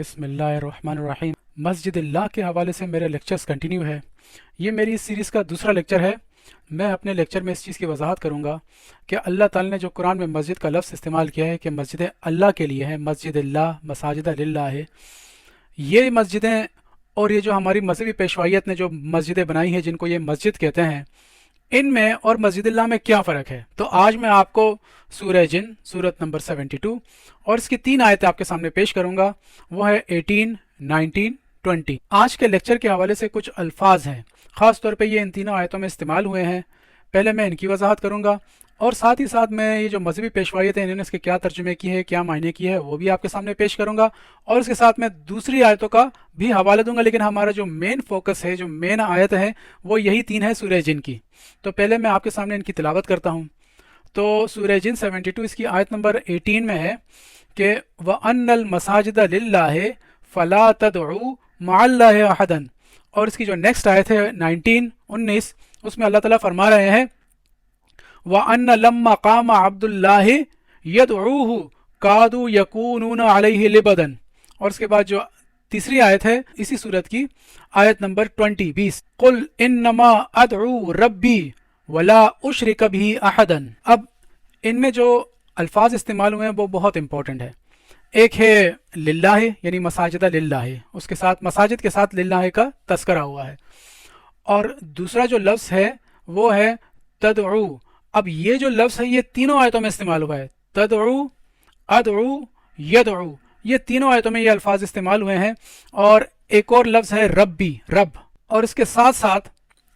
بسم اللہ الرحمن الرحیم۔ مسجد اللہ کے حوالے سے میرے لیکچرز کنٹینیو ہے۔ یہ میری اس سیریز کا دوسرا لیکچر ہے۔ میں اپنے لیکچر میں اس چیز کی وضاحت کروں گا کہ اللہ تعالی نے جو قرآن میں مسجد کا لفظ استعمال کیا ہے کہ مسجد اللہ کے لیے ہے، مسجد اللہ، مساجد للہ ہے۔ یہ مسجدیں اور یہ جو ہماری مذہبی پیشوائیت نے جو مسجدیں بنائی ہیں جن کو یہ مسجد کہتے ہیں، ان میں اور مسجد اللہ میں کیا فرق ہے؟ تو آج میں آپ کو سورہ جن سورت نمبر 72 اور اس کی 3 آیتیں آپ کے سامنے پیش کروں گا۔ وہ ہے 18، 19، 20۔ آج کے لیکچر کے حوالے سے کچھ الفاظ ہیں، خاص طور پہ یہ ان تینوں آیتوں میں استعمال ہوئے ہیں۔ پہلے میں ان کی وضاحت کروں گا اور ساتھ ہی ساتھ میں یہ جو مذہبی پیشوائیت ہیں انہوں نے اس کے کیا ترجمے کی ہے، کیا معنی کی ہے، وہ بھی آپ کے سامنے پیش کروں گا، اور اس کے ساتھ میں دوسری آیتوں کا بھی حوالہ دوں گا۔ لیکن ہمارا جو مین فوکس ہے، جو مین آیت ہے، وہ یہی 3 ہے سورہ جن کی۔ تو پہلے میں آپ کے سامنے ان کی تلاوت کرتا ہوں۔ تو سورہ جن 72 اس کی آیت نمبر 18 میں ہے کہ وَأَنَّ الْمَسَاجِدَ لِلَّهِ فَلَا تَدْعُوا مَعَ اللَّهِ أَحَدًا، اور اس کی جو نیکسٹ آیت ہے 19، اس میں اللہ تعالیٰ فرما رہے ہیں وَأَنَّ لَمَّا قَامَ عَبْدُ اللَّهِ يَدْعُوهُ كَادُوا يَكُونُونَ عَلَيْهِ لِبَدًا، اور اس کے بعد جو تیسری آیت ہے اسی صورت کی آیت نمبر 20 قُلْ إِنَّمَا أَدْعُو رَبِّي وَلَا أُشْرِكَ بِهِ أَحَدًا۔ اب ان میں جو الفاظ استعمال ہوئے ہیں وہ بہت امپورٹنٹ ہے۔ ایک ہے للہ، یعنی مساجدہ للہ، اس کے ساتھ مساجد کے ساتھ للہ کا تذکرہ ہوا ہے، اور دوسرا جو لفظ ہے وہ ہے تدعو۔ اب یہ جو لفظ ہے یہ تینوں آیتوں میں استعمال ہوا ہے، تدعو، ادعو، یدعو، یہ تینوں آیتوں میں یہ الفاظ استعمال ہوئے ہیں۔ اور ایک اور لفظ ہے ربی، رب، اور اس کے ساتھ ساتھ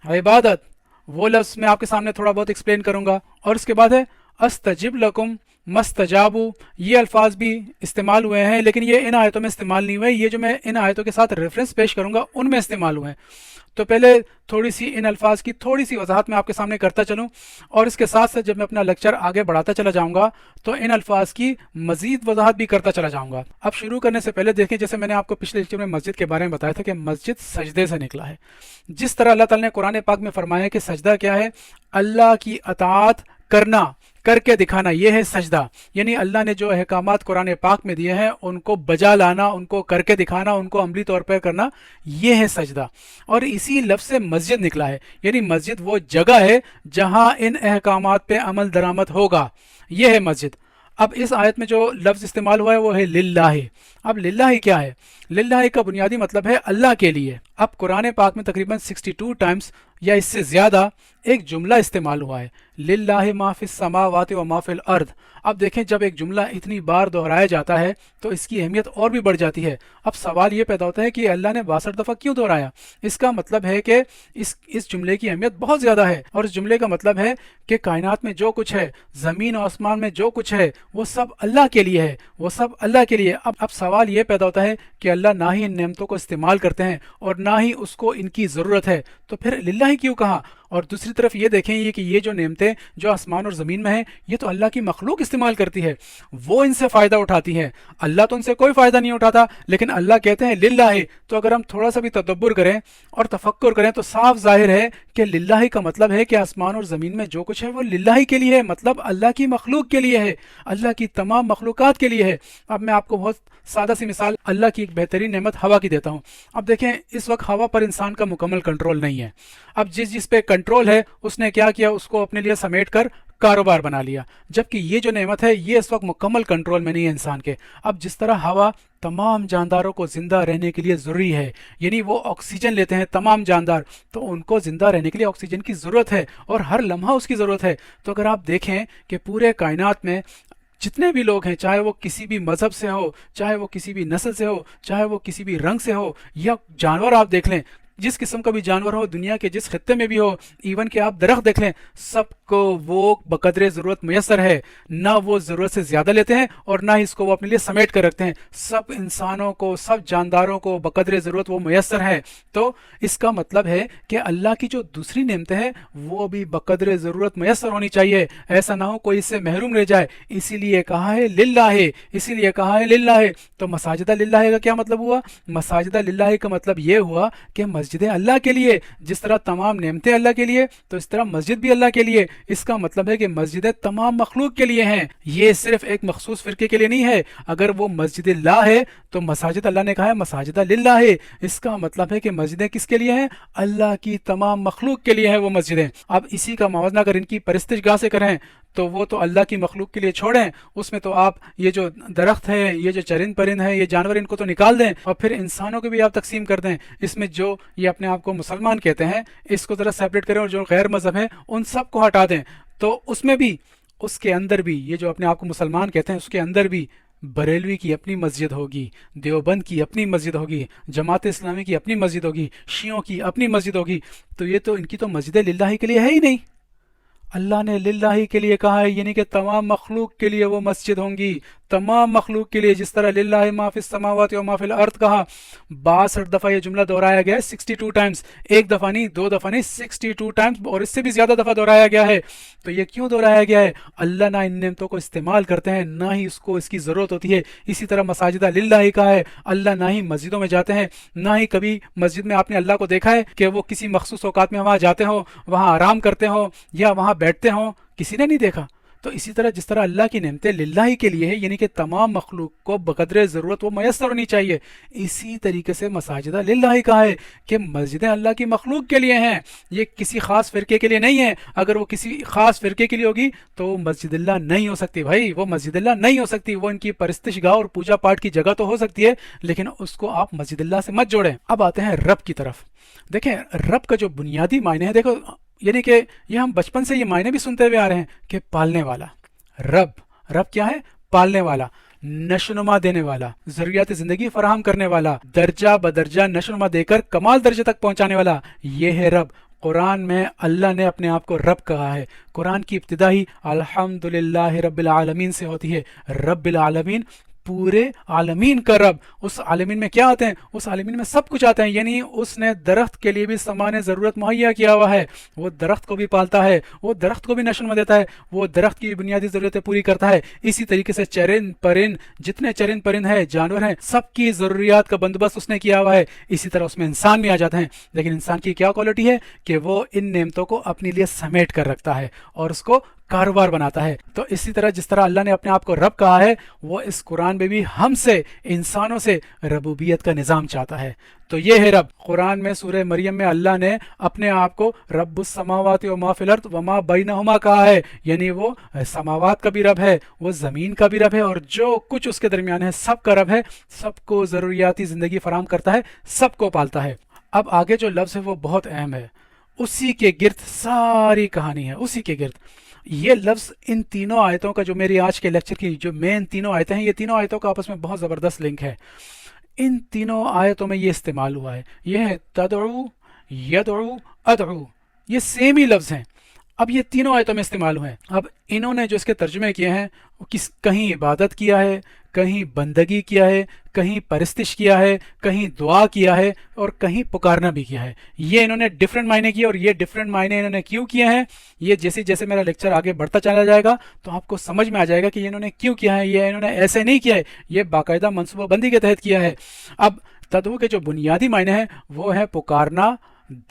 عبادت، وہ لفظ میں آپ کے سامنے تھوڑا بہت ایکسپلین کروں گا۔ اور اس کے بعد ہے استجب لکم مستجابو، یہ الفاظ بھی استعمال ہوئے ہیں، لیکن یہ ان آیتوں میں استعمال نہیں ہوئے، یہ جو میں ان آیتوں کے ساتھ ریفرنس پیش کروں گا ان میں استعمال ہوئے ہیں۔ تو پہلے تھوڑی سی ان الفاظ کی تھوڑی سی وضاحت میں آپ کے سامنے کرتا چلوں، اور اس کے ساتھ ساتھ جب میں اپنا لیکچر آگے بڑھاتا چلا جاؤں گا تو ان الفاظ کی مزید وضاحت بھی کرتا چلا جاؤں گا۔ اب شروع کرنے سے پہلے دیکھیں، جیسے میں نے آپ کو پچھلے لیکچر میں مسجد کے بارے میں بتایا تھا کہ مسجد سجدے سے نکلا ہے۔ جس طرح اللہ تعالیٰ نے قرآن پاک میں فرمایا کہ سجدہ کیا ہے؟ اللہ کی اطاعت کرنا، کر کے دکھانا، یہ ہے سجدہ۔ یعنی اللہ نے جو احکامات قرآن پاک میں دیے ہیں ان کو بجا لانا، ان کو کر کے دکھانا، ان کو عملی طور پر کرنا، یہ ہے سجدہ۔ اور اسی لفظ سے مسجد نکلا ہے، یعنی مسجد وہ جگہ ہے جہاں ان احکامات پہ عمل درآمد ہوگا، یہ ہے مسجد۔ اب اس آیت میں جو لفظ استعمال ہوا ہے وہ ہے للہ۔ اب للہ کیا ہے؟ للہ کا بنیادی مطلب ہے اللہ کے لیے۔ اب قرآن پاک میں تقریباً 62 ٹائمز یا اس سے زیادہ ایک جملہ استعمال ہوا ہے، للہ ما فی السماوات و ما فی الارض۔ اب دیکھیں، جب ایک جملہ اتنی بار دہرایا جاتا ہے تو اس کی اہمیت اور بھی بڑھ جاتی ہے۔ اب سوال یہ پیدا ہوتا ہے کہ اللہ نے 62 دفعہ کیوں دہرایا؟ اس کا مطلب ہے کہ اس جملے کی اہمیت بہت زیادہ ہے، اور اس جملے کا مطلب ہے کہ کائنات میں جو کچھ ہے، زمین و آسمان میں جو کچھ ہے، وہ سب اللہ کے لیے ہے، وہ سب اللہ کے لیے۔ اب سوال یہ پیدا ہوتا ہے کہ اللہ نہ ہی ان نعمتوں کو استعمال کرتے ہیں اور نہ ہی اس کو ان کی ضرورت ہے، تو پھر للہ ہی کیوں کہا؟ اور دوسری طرف یہ دیکھیں کہ یہ جو نعمتیں جو آسمان اور زمین میں ہیں یہ تو اللہ کی مخلوق استعمال کرتی ہے، وہ ان سے فائدہ اٹھاتی ہے، اللہ تو ان سے کوئی فائدہ نہیں اٹھاتا، لیکن اللہ کہتے ہیں للہ۔ تو اگر ہم تھوڑا سا بھی تدبر کریں اور تفکر کریں تو صاف ظاہر ہے کہ للہ کا مطلب ہے کہ آسمان اور زمین میں جو کچھ ہے وہ للہ کے لیے ہے، مطلب اللہ کی مخلوق کے لیے ہے، اللہ کی تمام مخلوقات کے لیے ہے۔ اب میں آپ کو بہت سادہ سی مثال اللہ کی ایک بہترین نعمت ہوا کی دیتا ہوں۔ اب دیکھیں، اس وقت ہوا پر انسان کا مکمل کنٹرول نہیں ہے۔ اب جس پہ کنٹرول ہے اس نے کیا کیا؟ اس کو اپنے لیے سمیٹ کر کاروبار بنا لیا، جبکہ یہ جو نعمت ہے یہ اس وقت مکمل کنٹرول میں نہیں ہے انسان کے۔ اب جس طرح ہوا تمام جانداروں کو زندہ رہنے کے لیے ضروری ہے، یعنی وہ آکسیجن لیتے ہیں تمام جاندار، تو ان کو زندہ رہنے کے لیے آکسیجن کی ضرورت ہے اور ہر لمحہ اس کی ضرورت ہے۔ تو اگر آپ دیکھیں کہ پورے کائنات میں جتنے بھی لوگ ہیں، چاہے وہ کسی بھی مذہب سے ہو، چاہے وہ کسی بھی نسل سے ہو، چاہے وہ کسی بھی رنگ سے ہو، یا جانور آپ دیکھ لیں، جس قسم کا بھی جانور ہو، دنیا کے جس خطے میں بھی ہو، ایون کہ آپ درخت دیکھ لیں، سب کو وہ بقدر ضرورت میسر ہے، نہ وہ ضرورت سے زیادہ لیتے ہیں اور نہ ہی اس کو وہ اپنے لیے سمیٹ کر رکھتے ہیں۔ سب انسانوں کو، سب جانداروں کو بقدر ضرورت وہ میسر ہے۔ تو اس کا مطلب ہے کہ اللہ کی جو دوسری نعمتیں ہیں وہ بھی بقدر ضرورت میسر ہونی چاہیے، ایسا نہ ہو کوئی اس سے محروم رہ جائے۔ اسی لیے کہا ہے للہ، اسی لیے کہا ہے للہ۔ تو مساجدہ للہ کا کیا مطلب ہوا؟ مساجدہ للہ کا مطلب یہ ہوا کہ مسجدیں اللہ کے لیے، جس طرح تمام نعمتیں اللہ کے لیے تو اس طرح مسجد بھی اللہ کے لیے۔ اس کا مطلب ہے کہ مسجدیں تمام مخلوق کے لیے ہیں، یہ صرف ایک مخصوص فرقے کے لیے نہیں ہے۔ اگر وہ مسجد اللہ ہے تو مساجد اللہ نے کہا ہے مساجد للہ ہے، اس کا مطلب ہے کہ مسجدیں کس کے لیے ہیں؟ اللہ کی تمام مخلوق کے لیے ہیں وہ مسجدیں۔ اب اسی کا موازنہ اگر ان کی پرستش گاہ سے کریں تو وہ تو اللہ کی مخلوق کے لیے چھوڑیں، اس میں تو آپ یہ جو درخت ہے، یہ جو چرند پرند ہے، یہ جانور، ان کو تو نکال دیں، اور پھر انسانوں کو بھی آپ تقسیم کر دیں۔ اس میں جو یہ اپنے آپ کو مسلمان کہتے ہیں اس کو ذرا سیپریٹ کریں، اور جو غیر مذہب ہیں ان سب کو ہٹا دیں، تو اس میں بھی، اس کے اندر بھی، یہ جو اپنے آپ کو مسلمان کہتے ہیں اس کے اندر بھی بریلوی کی اپنی مسجد ہوگی، دیوبند کی اپنی مسجد ہوگی، جماعت اسلامی کی اپنی مسجد ہوگی، شیعوں کی اپنی مسجد ہوگی، تو یہ تو ان کی تو مسجد للہ کے لیے ہے ہی نہیں۔ اللہ نے للہ کے لیے کہا ہے، یعنی کہ تمام مخلوق کے لیے وہ مسجد ہوں گی، تمام مخلوق کے لیے، جس طرح للہ ما فی السماوات و ما فی الارض کہا، 62 دفعہ یہ جملہ دہرایا گیا ہے، 62 ٹائمز، ایک دفعہ نہیں، دو دفعہ نہیں، 62 ٹائمز، اور اس سے بھی زیادہ دفعہ دہرایا گیا ہے۔ تو یہ کیوں دہرایا گیا ہے؟ اللہ نہ ان نعمتوں کو استعمال کرتے ہیں، نہ ہی اس کو اس کی ضرورت ہوتی ہے۔ اسی طرح مساجدہ للہ کہا ہے، اللہ نہ ہی مسجدوں میں جاتے ہیں، نہ ہی کبھی مسجد میں آپ نے اللہ کو دیکھا ہے کہ وہ کسی مخصوص اوقات میں وہاں جاتے ہوں، وہاں آرام کرتے ہوں یا وہاں بیٹھتے ہوں، کسی نے نہیں دیکھا۔ تو اسی طرح جس طرح اللہ کی نعمتیں للہ ہی کے لیے ہے، یعنی کہ تمام مخلوق کو بقدر ضرورت وہ میسر ہونی چاہیے، اسی طریقے سے مساجدہ للہ ہی کہا ہے کہ مسجدیں اللہ کی مخلوق کے لیے ہیں، یہ کسی خاص فرقے کے لیے نہیں ہے۔ اگر وہ کسی خاص فرقے کے لیے ہوگی تو وہ مسجد اللہ نہیں ہو سکتی، بھائی وہ مسجد اللہ نہیں ہو سکتی، وہ ان کی پرستش گاہ اور پوجا پاٹ کی جگہ تو ہو سکتی ہے، لیکن اس کو آپ مسجد اللہ سے مت جوڑیں۔ اب آتے ہیں رب کی طرف۔ دیکھیں رب کا جو بنیادی معنی ہے، دیکھو یعنی کہ یہ ہم بچپن سے یہ معنی بھی سنتے ہوئے آ رہے ہیں کہ پالنے والا رب کیا ہے؟ پالنے والا، نشوونما دینے والا، ضروریات زندگی فراہم کرنے والا، درجہ بدرجہ نشوونما دے کر کمال درجے تک پہنچانے والا، یہ ہے رب۔ قرآن میں اللہ نے اپنے آپ کو رب کہا ہے۔ قرآن کی ابتدا ہی الحمدللہ رب العالمین سے ہوتی ہے۔ رب العالمین، پورے عالمین کا رب۔ اس عالمین میں کیا آتے ہیں؟ اس عالمین میں سب کچھ آتے ہیں، یعنی اس نے درخت کے لیے بھی سامان ضرورت مہیا کیا ہوا ہے، وہ درخت کو بھی پالتا ہے، وہ درخت کو بھی نشو میں دیتا ہے، وہ درخت کی بنیادی ضرورتیں پوری کرتا ہے۔ اسی طریقے سے چرند پرند، جتنے چرند پرند ہیں، جانور ہیں، سب کی ضروریات کا بندوبست اس نے کیا ہوا ہے۔ اسی طرح اس میں انسان بھی آ جاتے ہیں، لیکن انسان کی کیا کوالٹی ہے کہ وہ ان نعمتوں کو اپنے لیے سمیٹ کر رکھتا ہے اور اس کو کاروبار بناتا ہے۔ تو اسی طرح جس طرح اللہ نے اپنے آپ کو رب کہا ہے، وہ اس قرآن میں بھی ہم سے، انسانوں سے ربوبیت کا نظام چاہتا ہے۔ تو یہ ہے رب۔ قرآن میں سورہ مریم میں اللہ نے اپنے آپ کو رب السماوات و ما فی الارض وما بینہما کہا ہے، یعنی وہ سماوات کا بھی رب ہے، وہ زمین کا بھی رب ہے، اور جو کچھ اس کے درمیان ہے سب کا رب ہے، سب کو ضروریاتی زندگی فراہم کرتا ہے، سب کو پالتا ہے۔ اب آگے جو لفظ ہے وہ بہت اہم ہے، اسی کے گرد ساری کہانی ہے، اسی کے گرد یہ لفظ۔ ان تینوں آیتوں کا جو میری آج کے لیکچر کی جو مین تینوں آیتیں ہیں، یہ تینوں آیتوں کا آپس میں بہت زبردست لنک ہے۔ ان تینوں آیتوں میں یہ استعمال ہوا ہے، یہ ہے تدعو، یدعو، ادعو، یہ سیم ہی لفظ ہیں۔ اب یہ تینوں آیتوں میں استعمال ہوئے ہیں۔ اب انہوں نے جو اس کے ترجمے کیے ہیں، کہیں عبادت کیا ہے، کہیں بندگی کیا ہے، کہیں پرستش کیا ہے، کہیں دعا کیا ہے، اور کہیں پکارنا بھی کیا ہے۔ یہ انہوں نے ڈیفرنٹ معنی کیے، اور یہ ڈیفرنٹ معنی انہوں نے کیوں کیے ہیں، یہ جیسے جیسے میرا لیکچر آگے بڑھتا چلا جائے گا تو آپ کو سمجھ میں آ جائے گا کہ یہ انہوں نے کیوں کیا ہے۔ یہ انہوں نے ایسے نہیں کیا ہے، یہ باقاعدہ منصوبہ بندی کے تحت کیا ہے۔ اب تدعو کے جو بنیادی معنی ہیں وہ ہے پکارنا،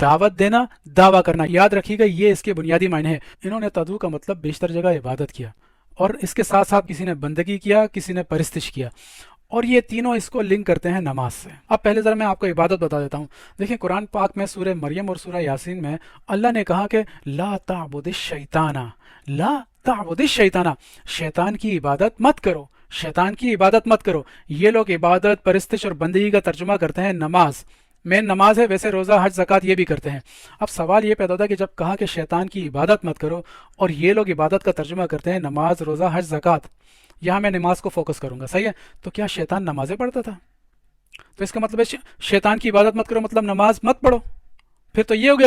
دعوت دینا، دعویٰ کرنا۔ یاد رکھیے گا یہ اس کے بنیادی معنی ہے۔ انہوں نے تدعو کا مطلب بیشتر جگہ عبادت کیا، اور اس کے ساتھ ساتھ کسی نے بندگی کیا، کسی نے پرستش کیا، اور یہ تینوں اس کو لنک کرتے ہیں نماز سے۔ اب پہلے ذرا میں آپ کو عبادت بتا دیتا ہوں۔ دیکھیں قرآن پاک میں سورہ مریم اور سورہ یاسین میں اللہ نے کہا کہ لا تعبد الشیطان، لا تعبد الشیطان، شیطان کی عبادت مت کرو، شیطان کی عبادت مت کرو۔ یہ لوگ عبادت، پرستش اور بندگی کا ترجمہ کرتے ہیں نماز، مین نماز ہے، ویسے روزہ، حج، زکوٰۃ یہ بھی کرتے ہیں۔ اب سوال یہ پیدا ہوتا ہے کہ جب کہا کہ شیطان کی عبادت مت کرو اور یہ لوگ عبادت کا ترجمہ کرتے ہیں نماز، روزہ، حج، زکوٰۃ، یہاں میں نماز کو فوکس کروں گا، صحیح ہے؟ تو کیا شیطان نمازیں پڑھتا تھا؟ تو اس کا مطلب ہے شیطان کی عبادت مت کرو مطلب نماز مت پڑھو؟ پھر تو یہ ہوگی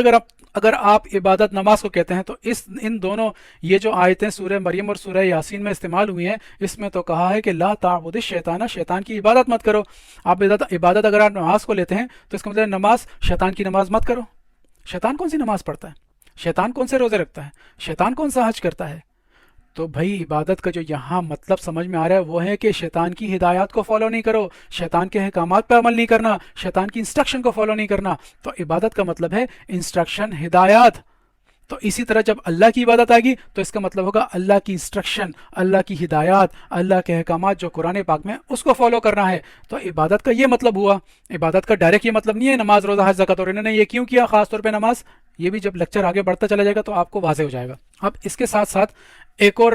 اگر آپ عبادت نماز کو کہتے ہیں تو ان دونوں یہ جو آیتیں سورہ مریم اور سورہ یاسین میں استعمال ہوئی ہیں، اس میں تو کہا ہے کہ لا تعبد الشیطان، شیطان کی عبادت مت کرو۔ آپ عبادت اگر آپ نماز کو لیتے ہیں تو اس کا مطلب نماز، شیطان کی نماز مت کرو۔ شیطان کون سی نماز پڑھتا ہے؟ شیطان کون سے روزے رکھتا ہے؟ شیطان کون سا حج کرتا ہے؟ تو بھائی عبادت کا جو یہاں مطلب سمجھ میں آ رہا ہے وہ ہے کہ شیطان کی ہدایات کو فالو نہیں کرو، شیطان کے احکامات پہ عمل نہیں کرنا، شیطان کی انسٹرکشن کو فالو نہیں کرنا۔ تو عبادت کا مطلب ہے انسٹرکشن، ہدایات۔ تو اسی طرح جب اللہ کی عبادت آئے گی تو اس کا مطلب ہوگا اللہ کی انسٹرکشن، اللہ کی ہدایات، اللہ کے احکامات جو قرآن پاک میں اس کو فالو کرنا ہے۔ تو عبادت کا یہ مطلب ہوا۔ عبادت کا ڈائریکٹ یہ مطلب نہیں ہے نماز، روزہ، حج، زکوٰۃ، اور انہوں نے یہ کیوں کیا خاص طور پہ نماز، یہ بھی جب لیکچر آگے بڑھتا چلا جائے گا تو آپ کو واضح ہو جائے گا۔ اب اس کے ساتھ ساتھ ایک اور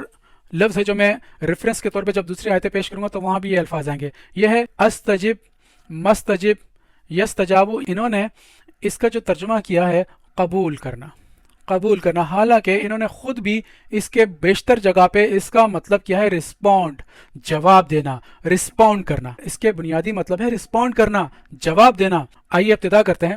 لفظ ہے جو میں ریفرنس کے طور پہ جب دوسری آیتیں پیش کروں گا تو وہاں بھی یہ الفاظ آئیں گے، یہ ہے استجب، مستجب، یستجاب۔ انہوں نے اس کا جو ترجمہ کیا ہے قبول کرنا، قبول کرنا، حالانکہ انہوں نے خود بھی اس کے بیشتر جگہ پہ اس کا مطلب کیا ہے رسپونڈ، جواب دینا، رسپونڈ کرنا۔ اس کے بنیادی مطلب ہے رسپونڈ کرنا، جواب دینا۔ آئیے ابتدا کرتے ہیں۔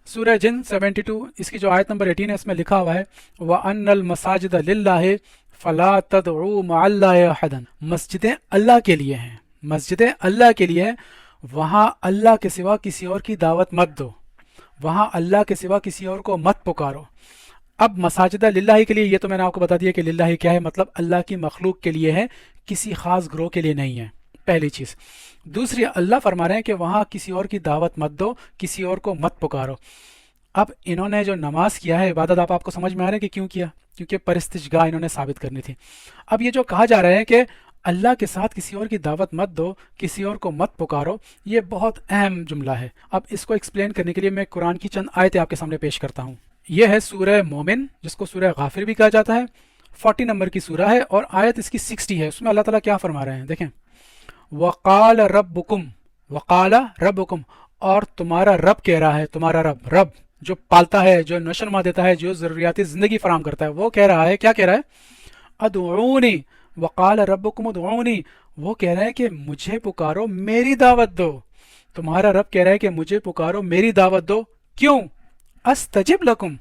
سورہ جن 72 اس کی جو آیت نمبر 18 ہے اس میں لکھا ہوا ہے وَأَنَّ الْمَسَاجِدَ لِلَّهِ فَلَا تَدْعُوا مَعَ اللَّهِ أَحَدًا۔ مسجدیں اللہ کے لیے ہیں، مسجدیں اللہ کے لیے ہیں، وہاں اللہ کے سوا کسی اور کی دعوت مت دو، وہاں اللہ کے سوا کسی اور کو مت پکارو۔ اب مساجد للہ کے لیے، یہ تو میں نے آپ کو بتا دیا کہ للہ کیا ہے، مطلب اللہ کی مخلوق کے لیے ہے، کسی خاص گروہ کے لیے نہیں ہے، پہلی چیز۔ دوسری، اللہ فرما رہے ہیں کہ وہاں کسی اور کی دعوت مت دو، کسی اور کو مت پکارو۔ اب انہوں نے جو نماز کیا ہے عبادت، آپ کو سمجھ میں آ رہا ہے کہ کیوں کیا؟ کیونکہ پرستشگاہ انہوں نے ثابت کرنی تھی۔ اب یہ جو کہا جا رہا ہے کہ اللہ کے ساتھ کسی اور کی دعوت مت دو، کسی اور کو مت پکارو، یہ بہت اہم جملہ ہے۔ اب اس کو ایکسپلین کرنے کے لیے میں قرآن کی چند آیتیں آپ کے سامنے پیش کرتا ہوں۔ یہ ہے سورہ مومن، جس کو سورہ غافر بھی کہا جاتا ہے، 40 نمبر کی سورہ ہے، اور آیت اس کی 60 ہے۔ اس میں اللہ تعالیٰ کیا فرما رہے ہیں دیکھیں، وَقَالَ رَبُّكُمْ، وَقَالَ رَبُّكُمْ، اور تمہارا رب کہہ رہا ہے، تمہارا رب، رب جو پالتا ہے، جو نشوونما دیتا ہے، جو ضروریات زندگی فراہم کرتا ہے، وہ کہہ رہا ہے، کیا کہہ رہا ہے؟ ادعونی، وقال ربکم ادعونی، وہ کہہ رہا ہے کہ مجھے پکارو، میری دعوت دو۔ تمہارا رب کہہ رہا ہے کہ مجھے پکارو، میری دعوت دو۔ کیوں؟ استجب لکم،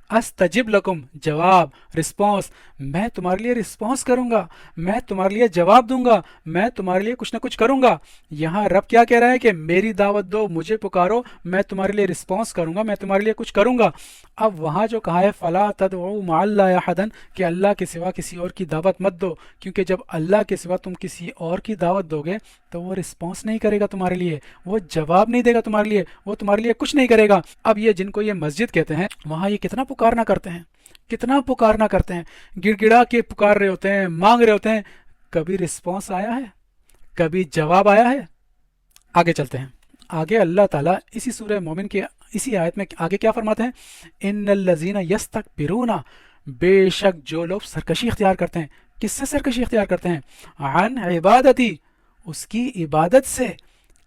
استجب لکم، جواب، رسپانس، میں تمہارے لیے رسپانس کروں گا، میں تمہارے لیے جواب دوں گا، میں تمہارے لیے کچھ نہ کچھ کروں گا۔ یہاں رب کیا کہہ رہا ہے کہ میری دعوت دو، مجھے پکارو، میں تمہارے لیے رسپانس کروں گا، میں تمہارے لیے کچھ کروں گا۔ اب وہاں جو کہا ہے فلا تدعوا مع اللہ احدا، کہ اللہ کے سوا کسی اور کی دعوت مت دو، کیونکہ جب اللہ کے سوا تم کسی اور کی دعوت دو گے تو وہ رسپانس نہیں کرے گا تمہارے لیے، وہ جواب نہیں دے گا تمہارے لیے، وہ تمہارے لیے کچھ نہیں کرے گا۔ اب یہ جن کو یہ مسجد کہتے ہیں، وہاں یہ کتنا پکارنا کرتے ہیں، کتنا پکارنا کرتے ہیں، گڑ گڑا کے پکار رہے ہوتے ہیں، مانگ رہے ہوتے ہیں۔ کبھی رسپانس آیا ہے؟ کبھی جواب آیا ہے؟ آگے چلتے ہیں۔ آگے اللہ تعالیٰ اسی سورہ مومن کے اسی آیت میں آگے کیا فرماتے ہیں؟ ان الذین یستکبرون، بے شک جو لوگ سرکشی اختیار کرتے ہیں۔ کس سے سرکشی اختیار کرتے ہیں؟ عن عبادتی، اس کی عبادت سے،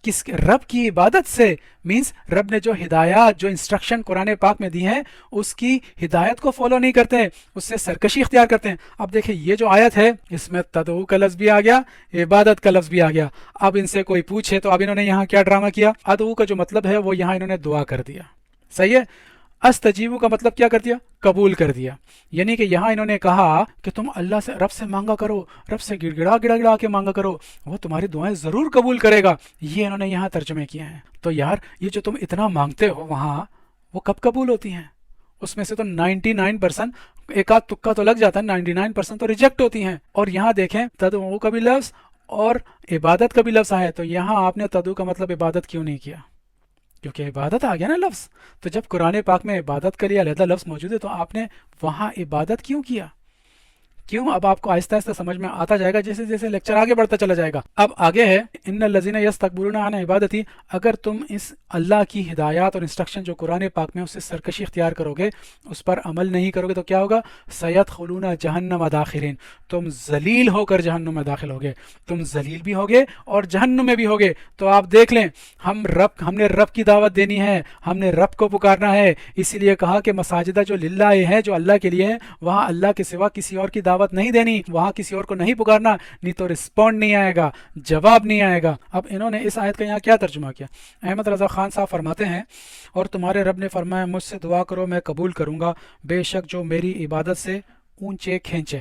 کس رب کی عبادت سے، مینس رب نے جو ہدایات، جو انسٹرکشن قرآن پاک میں دی ہیں، اس کی ہدایت کو فالو نہیں کرتے ہیں، اس سے سرکشی اختیار کرتے ہیں۔ اب دیکھیں یہ جو آیت ہے اس میں تدعو کا لفظ بھی آ گیا، عبادت کا لفظ بھی آ گیا۔ اب ان سے کوئی پوچھے تو اب انہوں نے یہاں کیا ڈرامہ کیا؟ ادعو کا جو مطلب ہے وہ یہاں انہوں نے دعا کر دیا، صحیح ہے۔ استجیبو کا مطلب کیا کر دیا؟ قبول کر دیا۔ یعنی کہ یہاں انہوں نے کہا کہ تم اللہ سے، رب سے مانگا کرو، رب سے گڑ گڑا گڑا گڑا کے مانگا کرو، وہ تمہاری دعائیں ضرور قبول کرے گا۔ یہ انہوں نے یہاں ترجمے کیے ہیں۔ تو یار یہ جو تم اتنا مانگتے ہو وہاں، وہ کب قبول ہوتی ہیں؟ اس میں سے تو 99%، ایک آدھ تکا تو لگ جاتا ہے، 99% تو ریجیکٹ ہوتی ہیں۔ اور یہاں دیکھیں تدعو کا بھی لفظ اور عبادت کا بھی لفظ آیا، تو یہاں آپ نے تدعو کا مطلب عبادت کیوں نہیں کیا؟ کیونکہ عبادت آ گیا نا لفظ۔ تو جب قرآن پاک میں عبادت کے لیے علیحدہ لفظ موجود ہے تو آپ نے وہاں عبادت کیوں کیا؟ کیوں؟ اب آپ کو آہستہ آہستہ سمجھ میں آتا جائے گا جیسے جیسے لیکچر آگے بڑھتا چلا جائے گا۔ اب آگے ہے ان الذین یستکبرون عن عبادتی، اگر تم اس اللہ کی ہدایات اور انسٹرکشن جو قرآن پاک میں اس سے سرکشی اختیار کرو گے، اس پر عمل نہیں کرو گے تو کیا ہوگا؟ سیدخلون جہنم داخرین، تم ذلیل ہو کر جہنم میں داخل ہوگے، تم ذلیل بھی ہوگے اور جہنم میں بھی ہوگے۔ تو آپ دیکھ لیں، ہم نے رب کی دعوت دینی ہے، ہم نے رب کو پکارنا ہے، اسی لیے کہا کہ مساجدہ جو للہ ہے، جو اللہ کے لیے ہے، وہاں اللہ کے سوا کسی اور کی دعوت نہیں دینی، وہاں کسی اور کو نہیں پکارنا، نہیں تو رسپونڈ نہیں آئے گا، جواب نہیں آئے گا۔ اب انہوں نے اس آیت کا یہاں کیا ترجمہ کیا؟ احمد رضا خان صاحب فرماتے ہیں، اور تمہارے رب نے فرمایا مجھ سے دعا کرو میں قبول کروں گا، بے شک جو میری عبادت سے اونچے کھینچے،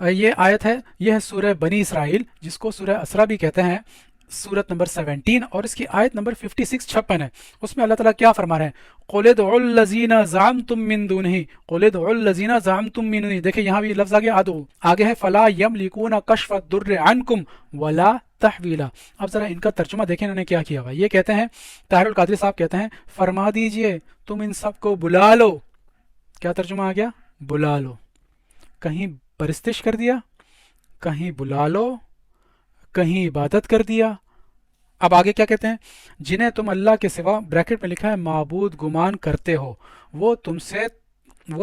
یہ آیت ہے، یہ ہے سورہ بنی اسرائیل جس کو سورہ اسرا بھی کہتے ہیں، سورت نمبر 17 اور اس کی آیت نمبر 56 ہے۔ اس میں اللہ تعالیٰ کیا فرما رہے ہیں؟ قُلِ ادْعُوا الَّذِينَ زَعَمْتُم مِّن دُونِهِ قُلِ ادْعُوا الَّذِينَ زَعَمْتُم مِّن دُونِهِ، دیکھیں یہاں بھی لفظ آگے ادعو، آگے ہے فَلَا يَمْلِكُونَ كَشْفَ الضُّرِّ عَنْكُمْ وَلَا تَحْوِيلًا۔ اب ذرا ان کا ترجمہ دیکھیں انہوں نے کیا کیا ہوا۔ یہ کہتے ہیں، طاہر القادری صاحب کہتے ہیں، فرما دیجئے تم ان سب کو بلا لو۔ کیا ترجمہ آ گیا؟ بلا لو، کہیں پرستش کر دیا، کہیں بلا لو، کہیں عبادت کر دیا۔ اب آگے کیا کہتے ہیں؟ جنہیں تم اللہ کے سوا، بریکٹ میں لکھا ہے معبود گمان کرتے ہو، وہ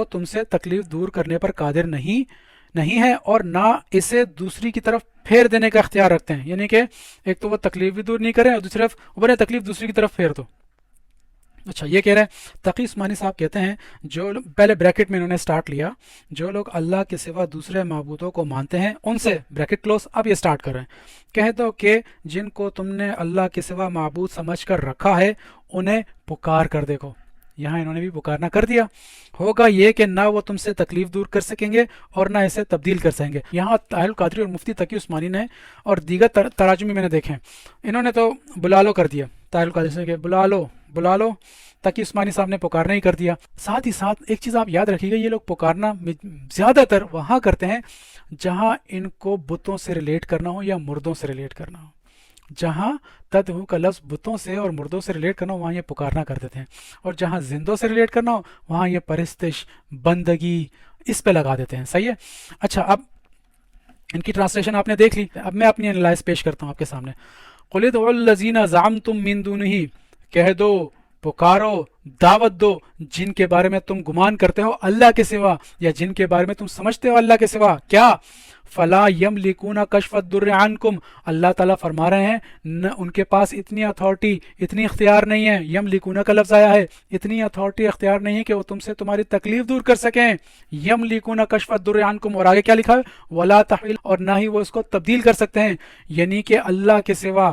تم سے تکلیف دور کرنے پر قادر نہیں ہے اور نہ اسے دوسری کی طرف پھیر دینے کا اختیار رکھتے ہیں، یعنی کہ ایک تو وہ تکلیف بھی دور نہیں کریں اور دوسری طرف انہیں تکلیف دوسری کی طرف پھیر دو۔ اچھا یہ کہہ رہے ہیں، تقی عثمانی صاحب کہتے ہیں، جو پہلے بریکٹ میں انہوں نے سٹارٹ لیا، جو لوگ اللہ کے سوا دوسرے معبودوں کو مانتے ہیں ان سے، بریکٹ کلوز، اب یہ سٹارٹ کر رہے ہیں، کہہ دو کہ جن کو تم نے اللہ کے سوا معبود سمجھ کر رکھا ہے انہیں پکار کر دیکھو۔ یہاں انہوں نے بھی پکارنا کر دیا، ہوگا یہ کہ نہ وہ تم سے تکلیف دور کر سکیں گے اور نہ اسے تبدیل کر سکیں گے۔ یہاں طاہر القادری اور مفتی تقی عثمانی نے اور دیگر تراجم میں نے دیکھے، انہوں نے تو بلا لو کر دیا، طاہر القادری سے کہ بلا لو، تقی عثمانی صاحب نے پکارنا ہی کر دیا۔ ساتھ ہی ساتھ ایک چیز آپ یاد رکھیے گا، یہ لوگ پکارنا زیادہ تر وہاں کرتے ہیں جہاں ان کو بتوں سے ریلیٹ کرنا ہو یا مردوں سے ریلیٹ کرنا ہو۔ جہاں تدعو کا لفظ بتوں سے اور مردوں سے ریلیٹ کرنا ہو وہاں یہ پکارنا کر دیتے ہیں، اور جہاں زندوں سے ریلیٹ کرنا ہو وہاں یہ پرستش، بندگی اس پہ لگا دیتے ہیں۔ صحیح ہے؟ اچھا اب ان کی ٹرانسلیشن آپ نے دیکھ لی، اب میں اپنی انالائز پیش کرتا ہوں آپ کے سامنے۔ قُلِ ادْعُوا الَّذِينَ زَعَمْتُم مِّن دُونِهِ، کہہ دو، پکارو، دعوت دو جن کے بارے میں تم گمان کرتے ہو اللہ کے سوا، یا جن کے بارے میں تم سمجھتے ہو اللہ کے سوا۔ کیا؟ فَلَا يَمْلِكُونَ كَشْفَ الضُّرِّ عَنْكُمْ، اللہ تعالیٰ فرما رہے ہیں نہ ان کے پاس اتنی اتھارٹی، اتنی اختیار نہیں ہے، یملکون کا لفظ آیا ہے، اتنی اتھارٹی اختیار نہیں ہے کہ وہ تم سے تمہاری تکلیف دور کر سکیں۔ یملکون کشف الضر عنکم، اور آگے کیا لکھا ہے؟ ولا تحویل، اور نہ ہی وہ اس کو تبدیل کر سکتے ہیں، یعنی کہ اللہ کے سوا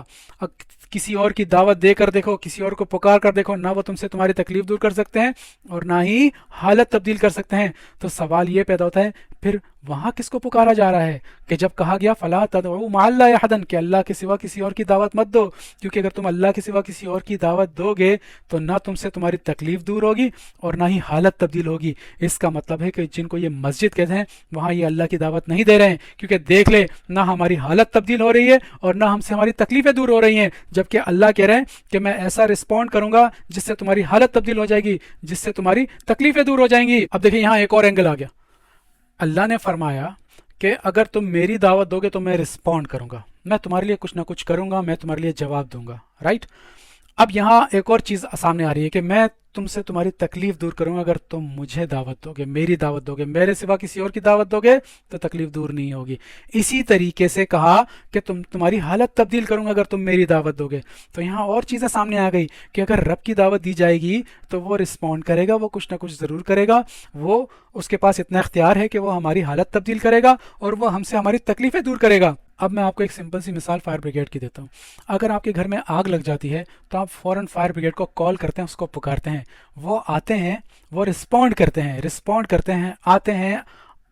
کسی اور کی دعوت دے کر دیکھو، کسی اور کو پکار کر دیکھو، نہ وہ تم سے تمہاری تکلیف دور کر سکتے ہیں اور نہ ہی حالت تبدیل کر سکتے ہیں۔ تو سوال یہ پیدا ہوتا ہے پھر وہاں کس کو پکارا جا رہا ہے کہ جب کہا گیا فلا تدعوا مع اللہ احدا، کہ اللہ کے سوا کسی اور کی دعوت مت دو، کیونکہ اگر تم اللہ کے سوا کسی اور کی دعوت دو گے تو نہ تم سے تمہاری تکلیف دور ہوگی اور نہ ہی حالت تبدیل ہوگی۔ اس کا مطلب ہے کہ جن کو یہ مسجد کہتے ہیں وہاں یہ اللہ کی دعوت نہیں دے رہے ہیں، کیونکہ دیکھ لے نہ ہماری حالت تبدیل ہو رہی ہے اور نہ ہم سے ہماری تکلیفیں دور ہو رہی ہیں، جبکہ اللہ کہہ رہے ہیں کہ میں ایسا رسپونڈ کروں گا جس سے تمہاری حالت تبدیل ہو جائے گی، جس سے تمہاری تکلیفیں دور ہو جائیں گی۔ اب دیکھیں یہاں ایک اور اینگل آ گیا، اللہ نے فرمایا کہ اگر تم میری دعوت دو گے تو میں رسپونڈ کروں گا، میں تمہارے لیے کچھ نہ کچھ کروں گا، میں تمہارے لیے جواب دوں گا، رائٹ؟ اب یہاں ایک اور چیز سامنے آ رہی ہے کہ میں تم سے تمہاری تکلیف دور کروں گا اگر تم مجھے دعوت دو گے، میری دعوت دو گے، میرے سوا کسی اور کی دعوت دو گے تو تکلیف دور نہیں ہوگی۔ اسی طریقے سے کہا کہ تمہاری حالت تبدیل کروں گا اگر تم میری دعوت دو گے۔ تو یہاں اور چیزیں سامنے آ گئی کہ اگر رب کی دعوت دی جائے گی تو وہ رسپونڈ کرے گا، وہ کچھ نہ کچھ ضرور کرے گا، وہ اس کے پاس اتنا اختیار ہے کہ وہ ہماری حالت تبدیل کرے گا اور وہ ہم سے ہماری تکلیفیں دور کرے گا۔ اب میں آپ کو ایک سمپل سی مثال فائر بریگیڈ کی دیتا ہوں۔ اگر آپ کے گھر میں آگ لگ جاتی ہے تو آپ فوراً فائر بریگیڈ کو کال کرتے ہیں، اس کو پکارتے ہیں، وہ آتے ہیں، وہ رسپونڈ کرتے ہیں، آتے ہیں،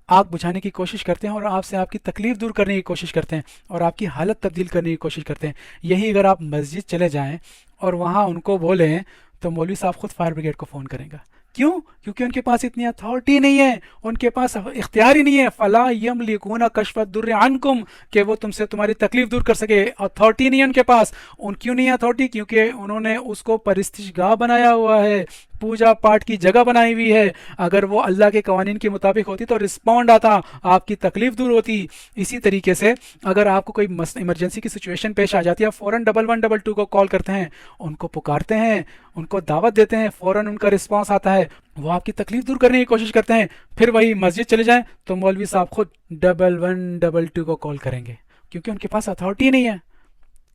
آگ بجھانے کی کوشش کرتے ہیں اور آپ سے آپ کی تکلیف دور کرنے کی کوشش کرتے ہیں اور آپ کی حالت تبدیل کرنے کی کوشش کرتے ہیں۔ یہی اگر آپ مسجد چلے جائیں اور وہاں ان کو بولیں تو مولوی صاحب خود فائر بریگیڈ کو فون کریں گا۔ کیوں؟ کیونکہ ان کے پاس اتنی اتھارٹی نہیں ہے، ان کے پاس اختیار ہی نہیں ہے، فلا یملکون کشف الضر عنکم، کہ وہ تم سے تمہاری تکلیف دور کر سکے، اتھارٹی نہیں ہے ان کے پاس۔ کیوں نہیں ہے اتھارٹی؟ کیونکہ انہوں نے اس کو پرستش گاہ بنایا ہوا ہے، پوجا پاٹ کی جگہ بنائی ہوئی ہے۔ اگر وہ اللہ کے قوانین کے مطابق ہوتی تو رسپونڈ آتا، آپ کی تکلیف دور ہوتی۔ اسی طریقے سے اگر آپ کو کوئی ایمرجنسی کی سچویشن پیش آ جاتی ہے، فوراً 1112 کو کال کرتے ہیں، ان کو پکارتے ہیں، ان کو دعوت دیتے ہیں، فوراً ان کا رسپانس آتا ہے، وہ آپ کی تکلیف دور کرنے کی کوشش کرتے ہیں۔ پھر وہی مسجد چلے جائیں تو مولوی صاحب خود 1112 کو کال کریں گے، کیونکہ ان کے پاس اتھارٹی نہیں ہے،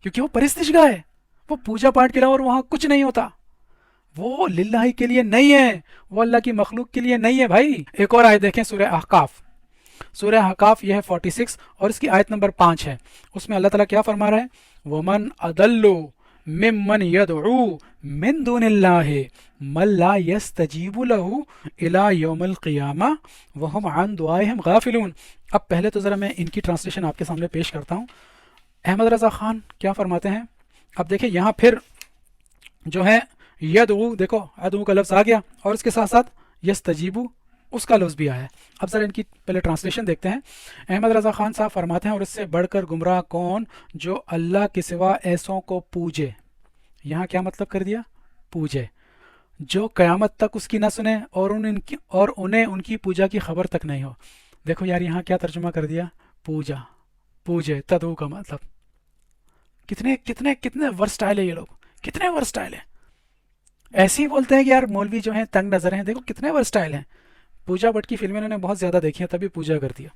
کیونکہ وہ پرستش گاہ ہے، وہ پوجا پاٹ کے علاوہ اور وہاں کچھ نہیں ہوتا، وہ للہ کے لیے نہیں ہے، وہ اللہ کی مخلوق کے لیے نہیں ہے بھائی۔ ایک اور آیت دیکھیں، سورہ احقاف، یہ ہے 46 اور اس کی آیت نمبر 5 ہے۔ اس میں اللہ تعالیٰ کیا فرما رہا ہے؟ وَمَنْ أَضَلُّ مِمَّنْ يَدْعُو من دون اللہ من لا یستجیب لہ الی یوم القیامہ وہم عن دعائہم غافلون. اب پہلے تو ذرا میں ان کی ٹرانسلیشن آپ کے سامنے پیش کرتا ہوں. احمد رضا خان کیا فرماتے ہیں؟ اب دیکھیں یہاں پھر جو ہے یدعو، دیکھو ادعو کا لفظ آ گیا اور اس کے ساتھ ساتھ یستجیبو اس کا لفظ بھی آیا ہے. اب ذرا ان کی پہلے ٹرانسلیشن دیکھتے ہیں. احمد رضا خان صاحب فرماتے ہیں اور اس سے بڑھ کر گمراہ کون جو اللہ کے سوا ایسوں کو پوجے. یہاں کیا مطلب کر دیا؟ پوجے، جو قیامت تک اس کی نہ سنے اور انہیں ان کی پوجا کی خبر تک نہیں ہو. دیکھو یار یہاں کیا ترجمہ کر دیا؟ پوجا، پوجے، تدعو کا مطلب. کتنے کتنے کتنے ورسٹائل ہے یہ لوگ، کتنے ورسٹائل ہیں. ایسے ہی بولتے ہیں کہ یار مولوی جو ہیں تنگ نظر ہیں. دیکھو کتنے ورسٹائل ہیں. پوجا بٹ کی فلمیں انہوں نے بہت زیادہ دیکھی ہیں تبھی پوجا کر دیا.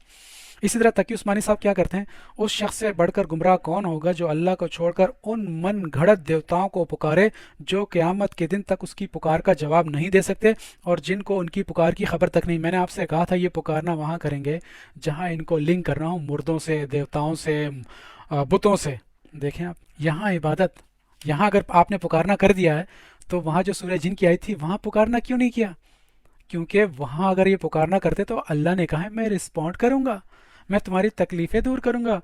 اسی طرح تقی عثمانی صاحب کیا کرتے ہیں؟ اس شخص سے بڑھ کر گمراہ کون ہوگا جو اللہ کو چھوڑ کر ان من گھڑت دیوتاؤں کو پکارے جو قیامت کے دن تک اس کی پکار کا جواب نہیں دے سکتے اور جن کو ان کی پکار کی خبر تک نہیں. میں نے آپ سے کہا تھا یہ پکارنا وہاں کریں گے جہاں ان کو لنک کرنا ہو مردوں سے، دیوتاؤں سے، بتوں سے. دیکھیں آپ یہاں عبادت، یہاں اگر آپ نے پکارنا کر دیا ہے تو وہاں جو سورہ جن کی آئی تھی وہاں پکارنا کیوں نہیں کیا؟ کیونکہ وہاں اگر یہ پکارنا کرتے تو اللہ نے کہا ہے میں رسپونڈ کروں گا، میں تمہاری تکلیفیں دور کروں گا،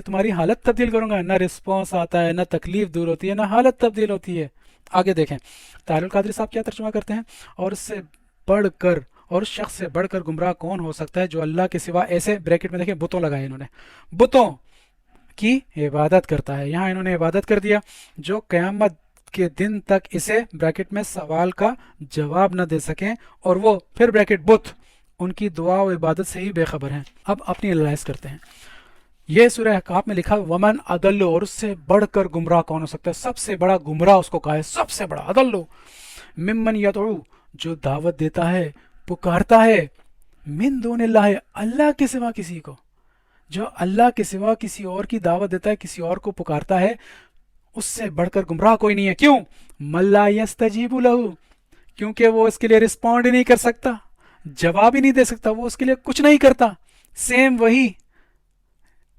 تمہاری حالت تبدیل کروں گا. نہ رسپانس آتا ہے، نہ تکلیف دور ہوتی ہے، نہ حالت تبدیل ہوتی ہے. آگے دیکھیں طاہر القادری صاحب کیا ترجمہ کرتے ہیں؟ اور اس سے بڑھ کر، اور اس شخص سے بڑھ کر گمراہ کون ہو سکتا ہے جو اللہ کے سوا ایسے، بریکٹ میں دیکھیں بتوں لگائے انہوں نے، بتوں کی عبادت کرتا ہے. یہاں انہوں نے عبادت کر دیا جو قیامت کے دن تک اسے بریکٹ میں سوال کا جواب نہ دے سکیں اور وہ پھر بریکٹ بت ان کی دعا و عبادت سے ہی بے خبر ہیں. اب اپنی انالائز کرتے ہیں. یہ سورہ احقاف میں لکھا ومن اضل، اور اس سے بڑھ کر گمراہ کون ہو سکتا ہے؟ سب سے بڑا گمراہ اس کو کہا ہے، سب سے بڑا اضل. ممن یدعو، جو دعوت دیتا ہے، پکارتا ہے، من دون اللہ، اللہ کے سوا کسی کو، جو اللہ کے سوا کسی اور کی دعوت دیتا ہے، کسی اور کو پکارتا ہے، اس سے بڑھ کر گمراہ کوئی نہیں ہے. کیوں؟ من لا یستجیب لہ، کیونکہ وہ اس کے لیے رسپونڈ ہی نہیں کر سکتا، جواب ہی نہیں دے سکتا، وہ اس کے لیے کچھ نہیں کرتا. سیم وہی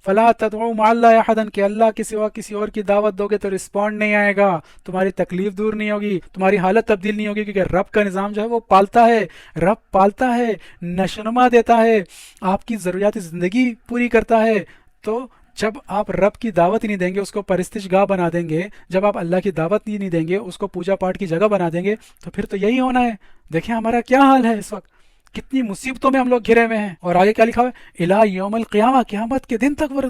فلا تدعو مع اللہ احدا، کہ اللہ کے سوا کسی اور کی دعوت دو گے تو رسپونڈ نہیں آئے گا، تمہاری تکلیف دور نہیں ہوگی، تمہاری حالت تبدیل نہیں ہوگی، کیونکہ رب کا نظام جو ہے وہ پالتا ہے، رب پالتا ہے، نشوونما دیتا ہے، آپ کی ضروریات زندگی پوری کرتا ہے. تو جب آپ رب کی دعوت ہی نہیں دیں گے، اس کو پرستش گاہ بنا دیں گے، جب آپ اللہ کی دعوت ہی نہیں دیں گے، اس کو پوجا پاٹ کی جگہ بنا دیں گے، تو پھر تو یہی ہونا ہے. دیکھیں ہمارا کیا حال ہے اس وقت، کتنی مصیبتوں میں ہم لوگ گھرے ہوئے ہیں. اور آگے کیا لکھا ہوا ہے؟ الی یوم القیامہ، قیامت کے دن تک وہ،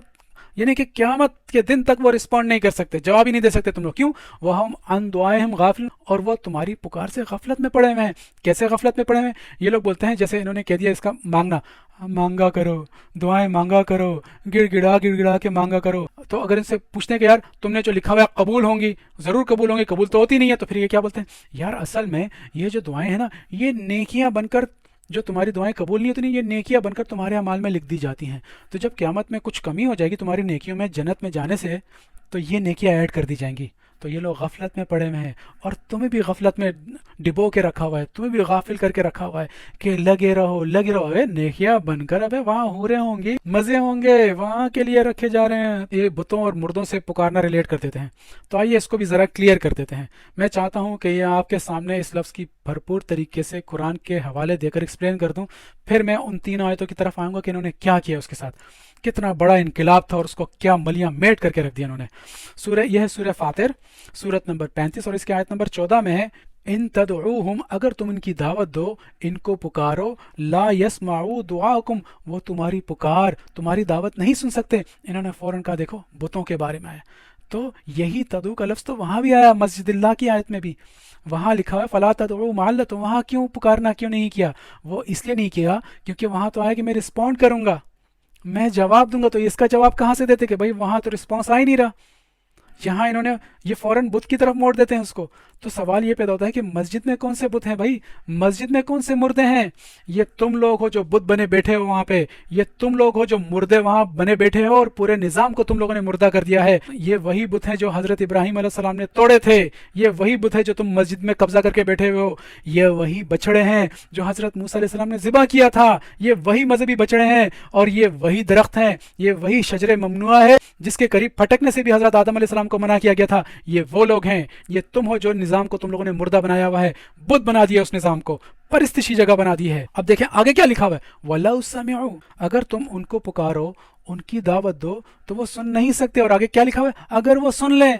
یعنی کہ قیامت کے دن تک وہ رسپونڈ نہیں کر سکتے، جواب ہی نہیں دے سکتے تم لوگ. کیوں؟ وہ ہم ان دعائہم غافل، اور وہ تمہاری پکار سے غفلت میں پڑے ہوئے ہیں. کیسے غفلت میں پڑے ہوئے ہیں؟ یہ لوگ بولتے ہیں جیسے انہوں نے کہہ دیا اس کا مانگنا، مانگا کرو، دعائیں مانگا کرو، گڑ گڑا کے مانگا کرو. تو اگر ان سے پوچھتے ہیں کہ یار تم نے جو لکھا ہوا ہے قبول ہوں گی، ضرور قبول ہوں گی، قبول تو ہوتی نہیں ہے، تو پھر یہ کیا بولتے ہیں؟ یار اصل میں یہ جو دعائیں ہیں نا، یہ نیکیاں بن کر، جو تمہاری دعائیں قبول نہیں ہوتی نہیں، یہ نیکیاں بن کر تمہارے اعمال میں لکھ دی جاتی ہیں. تو جب قیامت میں کچھ کمی ہو جائے گی تمہاری نیکیوں میں جنت میں جانے سے، تو یہ نیکیاں ایڈ کر دی جائیں گی. تو یہ لوگ غفلت میں پڑے ہوئے ہیں، اور تمہیں بھی غفلت میں ڈبو کے رکھا ہوا ہے، تمہیں بھی غافل کر کے رکھا ہوا ہے کہ لگے رہو لگے رہو. نیکیاں بن کر ابے وہاں ہورے ہوں گی، مزے ہوں گے، وہاں کے لیے رکھے جا رہے ہیں. یہ بتوں اور مردوں سے پکارنا ریلیٹ کر دیتے ہیں. تو آئیے اس کو بھی ذرا کلیئر کر دیتے ہیں. میں چاہتا ہوں کہ یہ آپ کے سامنے اس لفظ کی بھرپور طریقے سے قرآن کے حوالے دے کر ایکسپلین کر دوں، پھر میں ان 3 آیتوں کی طرف آؤں گا کہ انہوں نے کیا کیا اس کے ساتھ، کتنا بڑا انقلاب تھا اور اس کو کیا ملیاں میٹ کر کے رکھ دیا انہوں نے. یہ ہے سورہ فاطر، سورت نمبر 35 اور اس کی آیت نمبر 14 میں ہے ان تدعوہم، اگر تم ان کی دعوت دو، ان کو پکارو، لا یسمعوا دعاکم، وہ تمہاری پکار، تمہاری دعوت نہیں سن سکتے. انہوں نے فوراً کہا دیکھو بتوں کے بارے میں ہے. تو یہی تدعو کا لفظ تو وہاں بھی آیا، مسجد اللہ کی آیت میں بھی وہاں لکھا ہے فلا تدعوا مع اللہ. تو وہاں کیوں پکارنا کیوں نہیں کیا؟ وہ اس لیے نہیں کیا کیونکہ وہاں تو آیا کہ میں رسپونڈ کروں گا، میں جواب دوں گا. تو اس کا جواب کہاں سے دیتے کہ بھائی وہاں تو رسپانس آ ہی نہیں رہا. یہاں انہوں نے یہ فوراً بت کی طرف موڑ دیتے ہیں اس کو. تو سوال یہ پیدا ہوتا ہے کہ مسجد میں کون سے بت ہیں بھائی؟ مسجد میں کون سے مردے ہیں؟ یہ تم لوگ ہو جو بت بنے بیٹھے ہو وہاں پہ، یہ تم لوگ ہو جو مردے وہاں بنے بیٹھے ہو اور پورے نظام کو تم لوگوں نے مردہ کر دیا ہے. یہ وہی بت ہیں جو حضرت ابراہیم علیہ السلام نے توڑے تھے، یہ وہی بت ہے جو تم مسجد میں قبضہ کر کے بیٹھے ہوئے ہو، یہ وہی بچڑے ہیں جو حضرت موسیٰ علیہ السلام نے ذبح کیا تھا، یہ وہی مذہبی بچڑے ہیں، اور یہ وہی درخت ہیں، یہ وہی شجر ممنوع ہے جس کے قریب پھٹکنے سے بھی حضرت آدم علیہ السلام کو منع کیا گیا تھا. یہ وہ لوگ ہیں، یہ تم ہو جو نظام کو تم لوگوں نے مردہ بنایا ہوا ہے، بت بنا دیا اس نظام کو، پرستشی جگہ بنا دی ہے۔ اب دیکھیں آگے کیا لکھا ہوا ہے، وَلَوْ سَمِعُوا، اگر تم ان کو پکارو، ان کی دعوت دو تو وہ سن نہیں سکتے، اور آگے کیا لکھا ہوا ہے، اگر وہ سن لیں،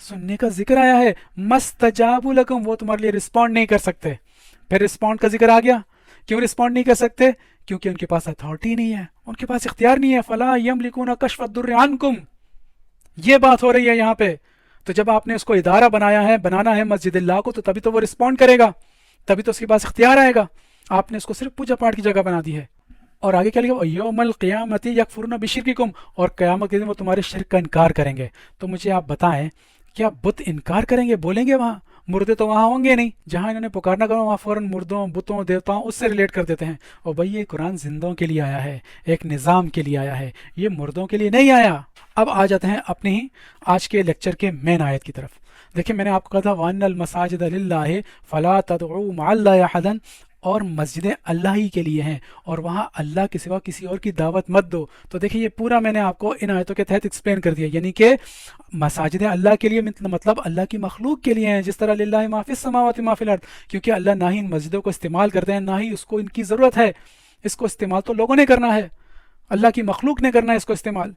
سننے کا ذکر آیا ہے، مَسْتَجَابُوا لَكُمْ، وہ تمہارے لیے رسپونڈ نہیں کر سکتے۔ پھر رسپونڈ کا ذکر آ گیا، کیوں رسپونڈ نہیں کر سکتے؟ کیونکہ ان کے پاس اتھارٹی نہیں ہے، ان کے پاس اختیار نہیں ہے، فَلَا يَمْلِكُونَ كَشْفَ الضُّرِّ عَنْكُمْ، یہ بات ہو رہی ہے یہاں پہ۔ تو جب آپ نے اس کو ادارہ بنانا ہے مسجد اللہ کو، تو تبھی تو وہ رسپونڈ کرے گا، تبھی تو اس کے پاس اختیار آئے گا۔ آپ نے اس کو صرف پوجا پاٹ کی جگہ بنا دی ہے۔ اور آگے کیا لکھا، یوم القیامت یکفرون بشرککم، اور قیامت کے دن وہ تمہارے شرک کا انکار کریں گے۔ تو مجھے آپ بتائیں، کیا بت انکار کریں گے، بولیں گے وہاں؟ مردے تو وہاں ہوں گے نہیں، جہاں انہوں نے پکارنا کرو وہاں فوراً مردوں، بتوں، دیوتاؤں اس سے ریلیٹ کر دیتے ہیں۔ اور بھائی یہ قرآن زندوں کے لیے آیا ہے، ایک نظام کے لیے آیا ہے، یہ مردوں کے لیے نہیں آیا۔ اب آ جاتے ہیں اپنی ہی آج کے لیکچر کے مین آیت کی طرف۔ دیکھیں میں نے آپ کو کہا تھا وَأَنَّ الْمَسَاجِدَ لِلَّهِ فَلَا تَدْعُوا مَعَ اللَّهِ أَحَدًا، اور مسجدیں اللہ ہی کے لیے ہیں، اور وہاں اللہ کے سوا کسی اور کی دعوت مت دو۔ تو دیکھیں یہ پورا میں نے آپ کو ان آیتوں کے تحت ایکسپلین کر دیا، یعنی کہ مساجد اللہ کے لیے مطلب اللہ کی مخلوق کے لیے ہیں، جس طرح للہ ما فی السماوات ما فی الارض، کیونکہ اللہ نہ ہی ان مسجدوں کو استعمال کرتے ہیں، نہ ہی اس کو ان کی ضرورت ہے، اس کو استعمال تو لوگوں نے کرنا ہے، اللہ کی مخلوق نے کرنا ہے اس کو استعمال۔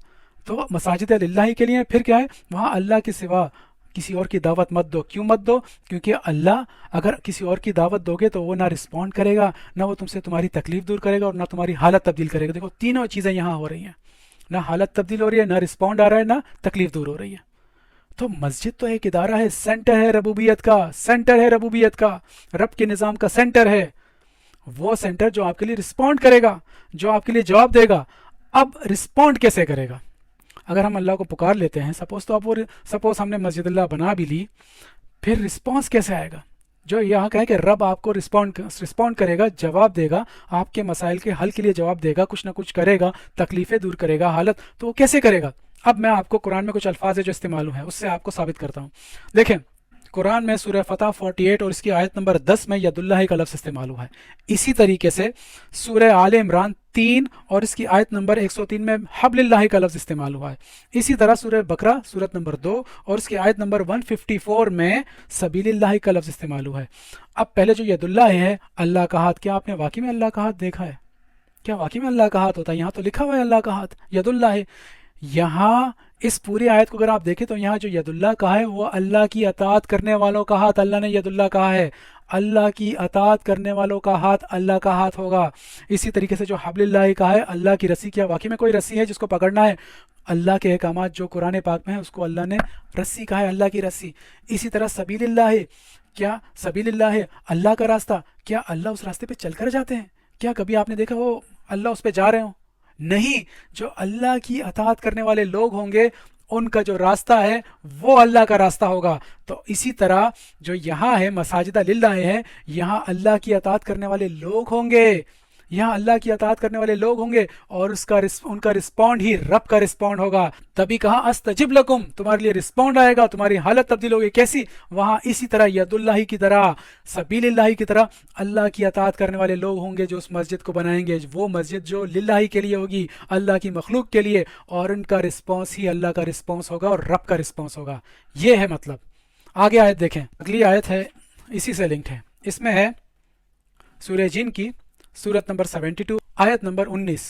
تو مساجد اللہ کے لیے، پھر کیا ہے، وہاں اللہ کے سوا کسی اور کی دعوت مت دو۔ کیوں مت دو؟ کیونکہ اللہ اگر کسی اور کی دعوت دو گے تو وہ نہ رسپونڈ کرے گا، نہ وہ تم سے تمہاری تکلیف دور کرے گا، اور نہ تمہاری حالت تبدیل کرے گا۔ دیکھو تینوں چیزیں یہاں ہو رہی ہیں، نہ حالت تبدیل ہو رہی ہے، نہ رسپونڈ آ رہا ہے، نہ تکلیف دور ہو رہی ہے۔ تو مسجد تو ایک ادارہ ہے، سینٹر ہے ربوبیت کا، سینٹر ہے ربوبیت کا، رب کے نظام کا سینٹر ہے، وہ سینٹر جو آپ کے لیے رسپونڈ کرے گا، جو آپ کے لیے جواب دے گا۔ اب رسپونڈ کیسے کرے گا؟ اگر ہم اللہ کو پکار لیتے ہیں، سپوز ہم نے مسجد اللہ بنا بھی لی، پھر رسپانس کیسے آئے گا؟ جو یہاں کہے کہ رب آپ کو رسپونڈ کرے گا، جواب دے گا، آپ کے مسائل کے حل کے لیے جواب دے گا، کچھ نہ کچھ کرے گا، تکلیفیں دور کرے گا، حالت، تو وہ کیسے کرے گا؟ اب میں آپ کو قرآن میں کچھ الفاظ ہے جو استعمال ہوئے ہیں، اس سے آپ کو ثابت کرتا ہوں۔ دیکھیں قرآن میں سورہ فتح 48 اور اس کی آیت نمبر 10 میں ید اللہ کا لفظ استعمال ہوا ہے۔ اسی طریقے سے سورہ آل عمران 3 اور اس کی آیت نمبر 103 میں حبل اللہ کا لفظ استعمال ہوا ہے۔ اسی طرح سورہ بقرہ سورت نمبر 2 اور اس کی آیت نمبر 154 میں سبیل اللہ کا لفظ استعمال ہوا ہے۔ اب پہلے جو ید اللہ ہے، اللہ کا ہاتھ، کیا آپ نے واقعی میں اللہ کا ہاتھ دیکھا ہے؟ کیا واقعی میں اللہ کا ہاتھ ہوتا ہے؟ یہاں تو لکھا ہوا ہے اللہ کا ہاتھ، ید اللہ ہے۔ یہاں اس پوری آیت کو اگر آپ دیکھیں تو یہاں جو ید اللہ کہا ہے وہ اللہ کی اطاعت کرنے والوں کا ہاتھ، اللہ نے ید اللہ کہا ہے، اللہ کی اطاعت کرنے والوں کا ہاتھ اللہ کا ہاتھ ہوگا۔ اسی طریقے سے جو حبل اللہ کہا ہے، اللہ کی رسی، کیا واقعی میں کوئی رسی ہے جس کو پکڑنا ہے؟ اللہ کے احکامات جو قرآن پاک میں ہیں اس کو اللہ نے رسی کہا ہے، اللہ کی رسی۔ اسی طرح سبیل اللہ ہے، کیا سبیل اللہ ہے اللہ کا راستہ، کیا اللہ اس راستے پہ چل کر جاتے ہیں؟ کیا کبھی آپ نے دیکھا وہ اللہ اس پہ جا رہے ہوں؟ نہیں، جو اللہ کی اطاعت کرنے والے لوگ ہوں گے ان کا جو راستہ ہے وہ اللہ کا راستہ ہوگا۔ تو اسی طرح جو یہاں ہے مساجد للہ ہے، یہاں اللہ کی اطاعت کرنے والے لوگ ہوں گے، یہاں اللہ کی اطاعت کرنے والے لوگ ہوں گے، اور ان کا رسپونڈ ہی رب کا رسپونڈ ہوگا۔ تبھی کہا استجب لکم، تمہارے لیے رسپونڈ آئے گا، تمہاری حالت تبدیل ہوگی۔ کیسی؟ وہاں اسی طرح ید اللہ کی طرح، سبیل اللہ کی طرح اللہ کی اطاعت کرنے والے لوگ ہوں گے جو اس مسجد کو بنائیں گے، وہ مسجد جو للہ کے لیے ہوگی، اللہ کی مخلوق کے لیے، اور ان کا رسپانس ہی اللہ کا رسپانس ہوگا اور رب کا رسپانس ہوگا۔ یہ ہے مطلب۔ آگے آیت دیکھیں، اگلی آیت ہے اسی سے لنکڈ ہے، اس میں ہے سورہ جن کی سورت نمبر 72 آیت نمبر 19۔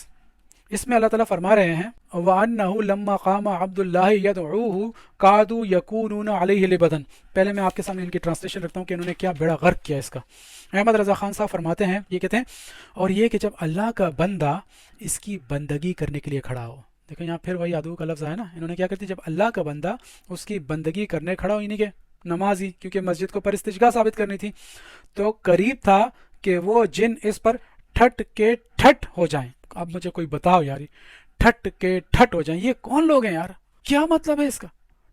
اس میں اللہ تعالیٰ فرما رہے ہیں وَأَنَّهُ لَمَّا قَامَ عَبْدُ اللَّهِ يَدْعُوهُ قَعَدُوا يَكُونُونَ عَلَيْهِ لِبَدًا۔ پہلے میں آپ کے سامنے ان کی ٹرانسلیشن رکھتا ہوں کہ انہوں نے کیا بیڑا غرق کیا اس کا۔ احمد رضا خان صاحب فرماتے ہیں، یہ کہتے ہیں اور یہ کہ جب اللہ کا بندہ اس کی بندگی کرنے کے لیے کھڑا ہو، دیکھیں یہاں پھر وہی ادعو کا لفظ ہے نا، انہوں نے کیا کرتی، جب اللہ کا بندہ اس کی بندگی کرنے کھڑا ہو، یعنی کہ نمازی، کیونکہ مسجد کو پرستشگاہ ثابت کرنی تھی، تو قریب تھا کہ وہ جن اس پر ٹھٹ کے ٹھٹ ہو جائیں۔ اب مجھے کوئی بتاؤ یار، ٹھٹ کے ٹھٹ ہو جائیں، یہ کون لوگ ہیں یار؟ کیا مطلب ہے اس کا،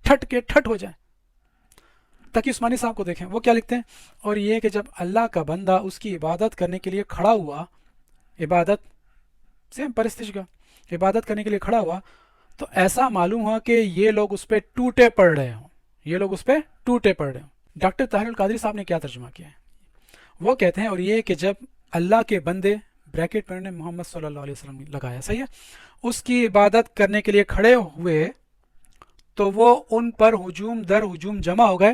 ٹھٹ کے ٹھٹ ہو جائیں؟ تقی عثمانی صاحب کو دیکھیں، وہ کیا لکھتے ہیں، اور یہ کہ جب اللہ کا بندہ اس کی عبادت کرنے کے لیے کھڑا ہوا، عبادت سیم پرستشگاہ، عبادت کرنے کے لیے کھڑا ہوا، تو ایسا معلوم ہوا کہ یہ لوگ اس پہ ٹوٹے پڑ رہے ہوں، یہ لوگ اس پہ ٹوٹے پڑ رہے ہوں۔ ڈاکٹر طاہر القادری صاحب نے کیا ترجمہ کیا ہے، وہ کہتے ہیں اور یہ کہ جب اللہ کے بندے، بریکٹ میں انہوں نے محمد صلی اللہ علیہ وسلم لگایا، صحیح ہے، اس کی عبادت کرنے کے لیے کھڑے ہوئے تو وہ ان پر ہجوم در ہجوم جمع ہو گئے،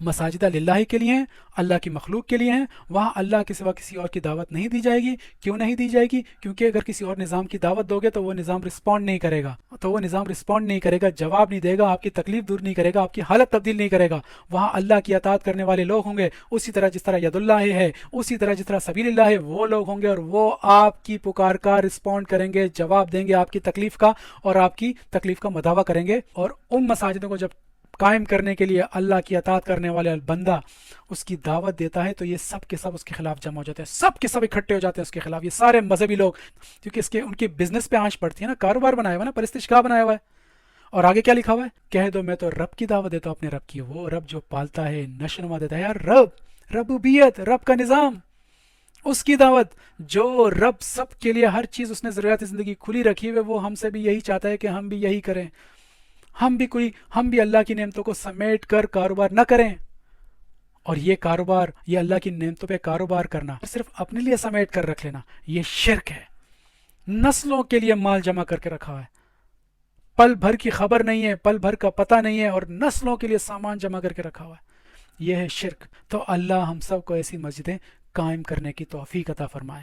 مساجد للہ کے لیے ہیں، اللہ کی مخلوق کے لیے ہیں، وہاں اللہ کے سوا کسی اور کی دعوت نہیں دی جائے گی۔ کیوں نہیں دی جائے گی؟ کیونکہ اگر کسی اور نظام کی دعوت دو گے تو وہ نظام رسپونڈ نہیں کرے گا، جواب نہیں دے گا، آپ کی تکلیف دور نہیں کرے گا، آپ کی حالت تبدیل نہیں کرے گا۔ وہاں اللہ کی اطاعت کرنے والے لوگ ہوں گے، اسی طرح جس طرح ید اللہ ہے، اسی طرح جس طرح سبیل اللہ ہے، وہ لوگ ہوں گے، اور وہ آپ کی پکار کا رسپونڈ کریں گے، جواب دیں گے آپ کی تکلیف کا، اور آپ کی تکلیف کا مداوع کریں گے۔ اور ان مساجدوں کو جب قائم کرنے کے لیے اللہ کی اطاعت کرنے والے بندہ اس کی دعوت دیتا ہے تو یہ سب کے سب اس کے خلاف جمع ہو جاتے ہیں، سب کے سب اکٹھے ہو جاتے ہیں اس کے خلاف، یہ سارے مذہبی لوگ، کیونکہ اس کے ان کے بزنس پہ آنچ پڑتی ہے نا، کاروبار بنایا ہوا ہے نا، پرستش بنایا ہوا ہے۔ اور آگے کیا لکھا ہوا ہے؟ کہہ دو میں تو رب کی دعوت دیتا ہوں اپنے رب کی، وہ رب جو پالتا ہے، نشو نما دیتا ہے، یار ربوبیت، رب کا نظام، اس کی دعوت، جو رب سب کے لیے ہر چیز اس نے ضروریات زندگی کھلی رکھی ہوئے، وہ ہم سے بھی یہی چاہتا ہے کہ ہم بھی یہی کریں، ہم بھی اللہ کی نعمتوں کو سمیٹ کر کاروبار نہ کریں۔ اور یہ کاروبار، یہ اللہ کی نعمتوں پہ کاروبار کرنا صرف اپنے لیے سمیٹ کر رکھ لینا، یہ شرک ہے۔ نسلوں کے لیے مال جمع کر کے رکھا ہے، پل بھر کی خبر نہیں ہے، پل بھر کا پتہ نہیں ہے، اور نسلوں کے لیے سامان جمع کر کے رکھا ہوا ہے، یہ ہے شرک۔ تو اللہ ہم سب کو ایسی مسجدیں قائم کرنے کی توفیق عطا فرمائے۔